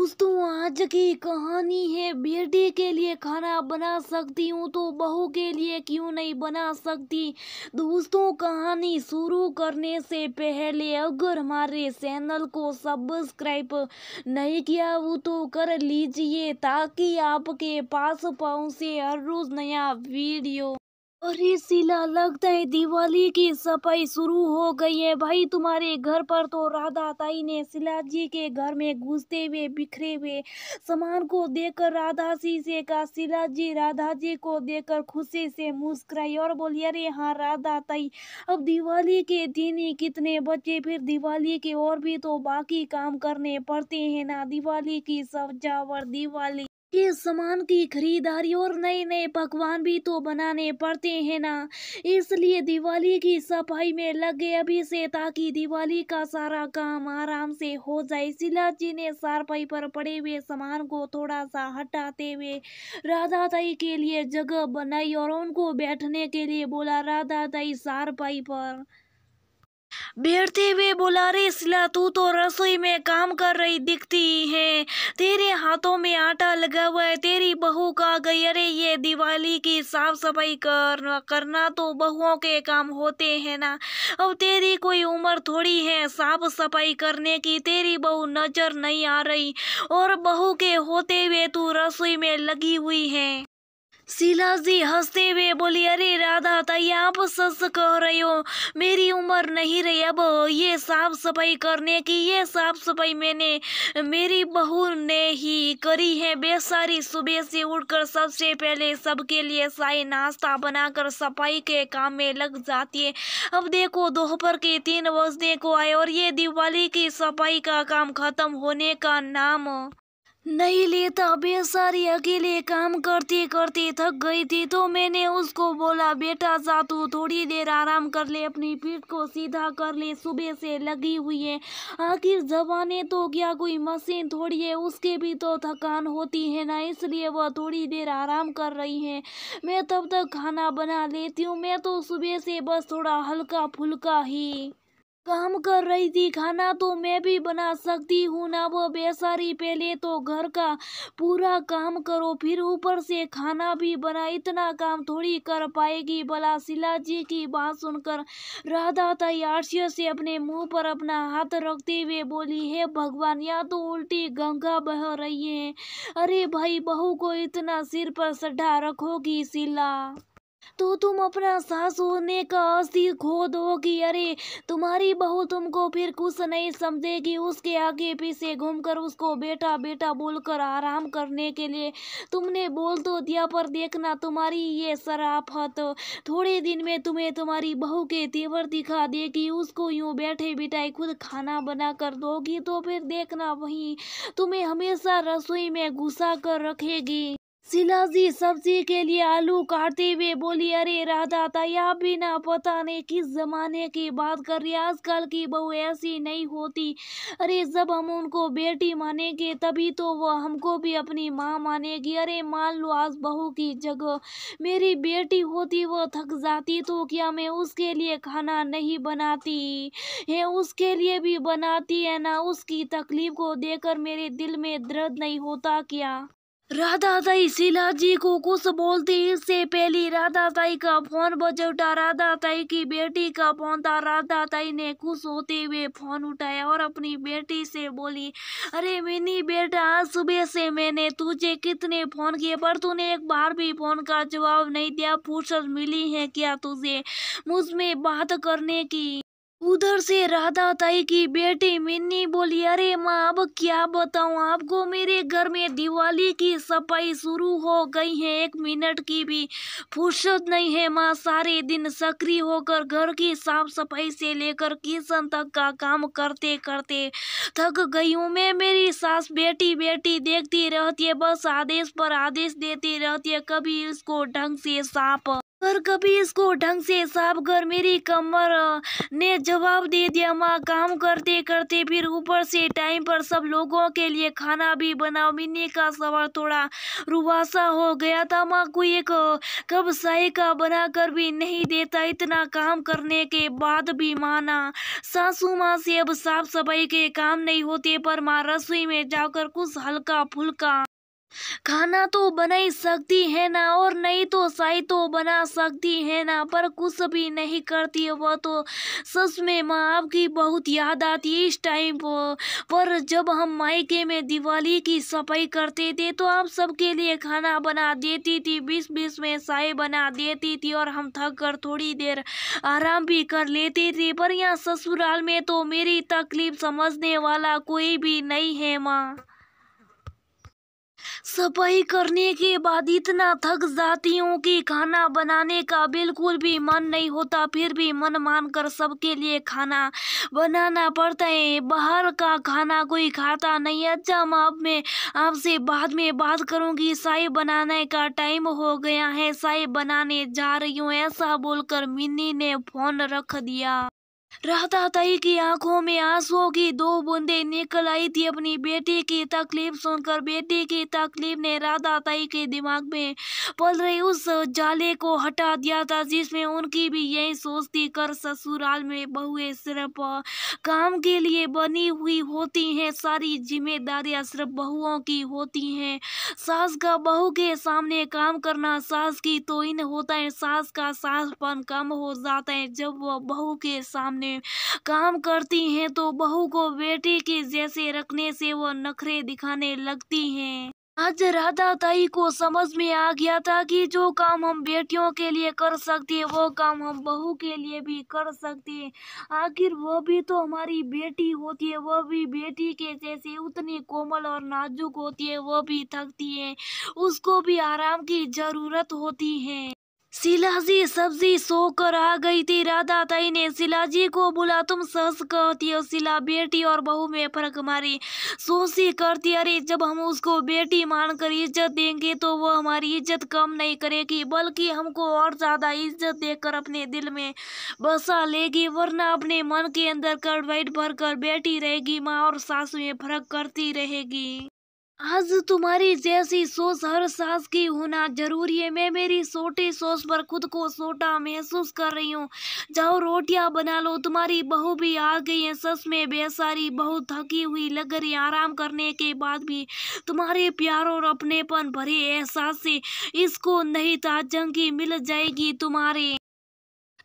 दोस्तों, आज की कहानी है बेटे के लिए खाना बना सकती हूँ तो बहू के लिए क्यों नहीं बना सकती। दोस्तों, कहानी शुरू करने से पहले अगर हमारे चैनल को सब्सक्राइब नहीं किया वो तो कर लीजिए ताकि आपके पास पहुँचे हर रोज नया वीडियो। अरे शीला, लगता है दिवाली की सफाई शुरू हो गई है। भाई, तुम्हारे घर पर तो राधा ताई ने शीला जी के घर में घुसते हुए बिखरे हुए सामान को देखकर राधा जी से कहा। शीला जी राधा जी को देखकर खुशी से मुस्कुराई और बोली, अरे हाँ राधा ताई, अब दिवाली के दिन ही कितने बचे, फिर दिवाली के और भी तो बाकी काम करने पड़ते हैं ना। दिवाली की सजावट, दिवाली के सामान की खरीदारी और नए नए पकवान भी तो बनाने पड़ते हैं ना। इसलिए दिवाली की सफाई में लगे अभी से ताकि दिवाली का सारा काम आराम से हो जाए। शीला जी ने चारपाई पर पड़े हुए सामान को थोड़ा सा हटाते हुए राधा ताई के लिए जगह बनाई और उनको बैठने के लिए बोला। राधा ताई चारपाई पर बैठते हुए बोला, रे शीला, तू तो रसोई में काम कर रही दिखती है, तेरे हाथों में आटा लगा हुआ है, तेरी बहू कहाँ गई। अरे ये दिवाली की साफ सफाई करना तो बहुओं के काम होते हैं ना। अब तेरी कोई उम्र थोड़ी है साफ सफाई करने की, तेरी बहू नजर नहीं आ रही और बहू के होते हुए तू रसोई में लगी हुई है। शीला जी हंसते हुए बोली, अरे राधा ताई, आप सच कह रही हो, मेरी उम्र नहीं रही अब ये साफ सफाई करने की। ये साफ सफाई मैंने मेरी बहू ने ही करी है। बेचारी सुबह से उठकर सबसे पहले सबके लिए चाय नाश्ता बनाकर सफाई के काम में लग जाती है। अब देखो दोपहर के 3 बजने को आए और ये दिवाली की सफाई का काम खत्म होने का नाम नहीं लेता। बेचारी अकेले काम करते करते थक गई थी तो मैंने उसको बोला, बेटा जा तू थोड़ी देर आराम कर ले, अपनी पीठ को सीधा कर ले, सुबह से लगी हुई है, आखिर जवाने तो क्या कोई मशीन थोड़ी है, उसके भी तो थकान होती है ना, इसलिए वह थोड़ी देर आराम कर रही है। मैं तब तक खाना बना लेती हूँ। मैं तो सुबह से बस थोड़ा हल्का फुल्का ही काम कर रही थी, खाना तो मैं भी बना सकती हूँ ना। वो बेचारी पहले तो घर का पूरा काम करो फिर ऊपर से खाना भी बना, इतना काम थोड़ी कर पाएगी भला। शीला जी की बात सुनकर राधा ताई आश्चर्य से अपने मुंह पर अपना हाथ रखते हुए बोली, हे भगवान, या तो उल्टी गंगा बह रही है। अरे भाई, बहू को इतना सिर पर चढ़ा रखोगी शीला तो तुम अपना सास होने का असली खो दोगी। अरे तुम्हारी बहू तुमको फिर कुछ नहीं समझेगी। उसके आगे पीछे घूमकर उसको बेटा बेटा बोलकर आराम करने के लिए तुमने बोल तो दिया, पर देखना तुम्हारी ये शराफत थोड़े दिन में तुम्हें तुम्हारी बहू के तेवर दिखा देगी। उसको यूं बैठे बिठाए खुद खाना बना कर दोगी तो फिर देखना वही तुम्हें हमेशा रसोई में घुसा कर रखेगी। शीला जी सब्जी के लिए आलू काटते हुए बोली, अरे राधा ताई, आप भी ना पता नहीं किस जमाने की बात कर रही है। आजकल की बहू ऐसी नहीं होती। अरे जब हम उनको बेटी मानेंगे तभी तो वह हमको भी अपनी माँ मानेगी। अरे मान लो आज बहू की जगह मेरी बेटी होती, वो थक जाती तो क्या मैं उसके लिए खाना नहीं बनाती है, उसके लिए भी बनाती है ना। उसकी तकलीफ को देखकर मेरे दिल में दर्द नहीं होता क्या। राधा ताई शीला जी को कुछ बोलती इससे पहले राधा ताई का फोन बज उठा। राधा ताई की बेटी का फोन था। राधा ताई ने खुश होते हुए फोन उठाया और अपनी बेटी से बोली, अरे मिनी बेटा, आज सुबह से मैंने तुझे कितने फोन किए पर तूने एक बार भी फोन का जवाब नहीं दिया। फुर्सत मिली है क्या तुझे मुझ में बात करने की। उधर से राधा ताई की बेटी मिन्नी बोली, अरे माँ, अब क्या बताऊँ आपको, मेरे घर में दिवाली की सफाई शुरू हो गई है, 1 मिनट की भी फुर्सत नहीं है माँ। सारे दिन सक्रिय होकर घर की साफ सफाई से लेकर किचन तक का काम करते करते थक गई हूँ मैं। मेरी सास बेटी बेटी देखती रहती है, बस आदेश पर आदेश देती रहती है, कभी इसको ढंग से साफ पर कभी इसको ढंग से साफ कर, मेरी कमर ने जवाब दे दिया। माँ, काम करते करते फिर ऊपर से टाइम पर सब लोगों के लिए खाना भी बनाओ। मिन्नी का सवाल थोड़ा रुबासा हो गया था। माँ, कोई एक कप चाय का बना कर भी नहीं देता। इतना काम करने के बाद भी माना सासू माँ से अब साफ सफाई के काम नहीं होते, पर माँ रसोई में जाकर कुछ हल्का फुल्का खाना तो बना ही सकती है ना, और नहीं तो चाय तो बना सकती है ना, पर कुछ भी नहीं करती है वो तो। सच में माँ, आपकी बहुत याद आती है इस टाइम पर जब हम मायके में दिवाली की सफाई करते थे तो आप सबके लिए खाना बना देती थी, बीच बीच में चाय बना देती थी, और हम थक कर थोड़ी देर आराम भी कर लेते थे। पर यहाँ ससुराल में तो मेरी तकलीफ समझने वाला कोई भी नहीं है माँ। सफाई करने के बाद इतना थक जाती हूँ कि खाना बनाने का बिल्कुल भी मन नहीं होता, फिर भी मन मानकर सबके लिए खाना बनाना पड़ता है। बाहर का खाना कोई खाता नहीं। अच्छा माँ, अब मैं आपसे बाद में बात करूँगी, चाय बनाने का टाइम हो गया है, चाय बनाने जा रही हूँ। ऐसा बोलकर मिन्नी ने फोन रख दिया। राधा ताई की आंखों में आंसुओं की दो बूंदें निकल आई थी। अपनी बेटी की तकलीफ सुनकर बेटी की तकलीफ ने राधा ताई के दिमाग में पल रही उस जाले को हटा दिया था, जिसमें उनकी भी यही सोच थी, कर ससुराल में बहुएं सिर्फ काम के लिए बनी हुई होती हैं, सारी जिम्मेदारियां सिर्फ बहुओं की होती हैं। सास का बहू के सामने काम करना सास की तौहीन होता है। सास का सासपन कम हो जाता है जब वह बहू के सामने काम करती हैं, तो बहू को बेटी के जैसे रखने से वो नखरे दिखाने लगती हैं। आज राधा ताई को समझ में आ गया था कि जो काम हम बेटियों के लिए कर सकते हैं वो काम हम बहू के लिए भी कर सकते हैं। आखिर वो भी तो हमारी बेटी होती है, वो भी बेटी के जैसे उतनी कोमल और नाजुक होती है, वो भी थकती है, उसको भी आराम की जरूरत होती है। शिलाजी सब्जी सोकर आ गई थी। राधा ताई ने शिलाजी को बोला, तुम सच कहती हो शिला, बेटी और बहू में फर्क हमारी सोची करती। अरे जब हम उसको बेटी मानकर इज्जत देंगे तो वो हमारी इज्जत कम नहीं करेगी, बल्कि हमको और ज्यादा इज्जत देकर अपने दिल में बसा लेगी, वरना अपने मन के अंदर कड़वाइट भर कर बैठी रहेगी। माँ और सासू में फर्क करती रहेगी। आज तुम्हारी जैसी सोच हर सास की होना जरूरी है। मैं मेरी छोटी सोच पर खुद को छोटा महसूस कर रही हूँ। जाओ रोटियां बना लो, तुम्हारी बहू भी आ गई है। सच में बेचारी बहू थकी हुई लग रही। आराम करने के बाद भी तुम्हारे प्यार और अपनेपन भरे एहसास से इसको नहीं ताजगी मिल जाएगी। तुम्हारे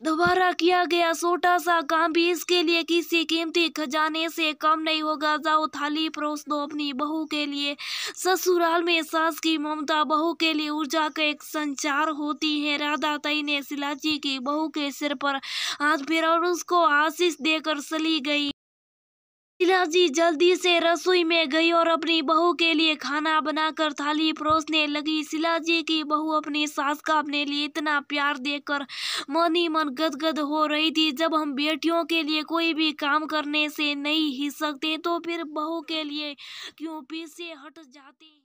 दोबारा किया गया छोटा सा काम भी इसके लिए किसी कीमती खजाने से कम नहीं होगा। जाओ थाली परोस दो अपनी बहू के लिए। ससुराल में सास की ममता बहू के लिए ऊर्जा का एक संचार होती है। राधा ताई ने शिलाजी की बहू के सिर पर हाथ फेरा और उसको आशीष देकर चली गई। शिलाजी जल्दी से रसोई में गई और अपनी बहू के लिए खाना बनाकर थाली परोसने लगी। शिलाजी की बहू अपनी सास का अपने लिए इतना प्यार देखकर मन ही मन गदगद हो रही थी। जब हम बेटियों के लिए कोई भी काम करने से नहीं हिचकते तो फिर बहू के लिए क्यों पीछे हट जाते हैं।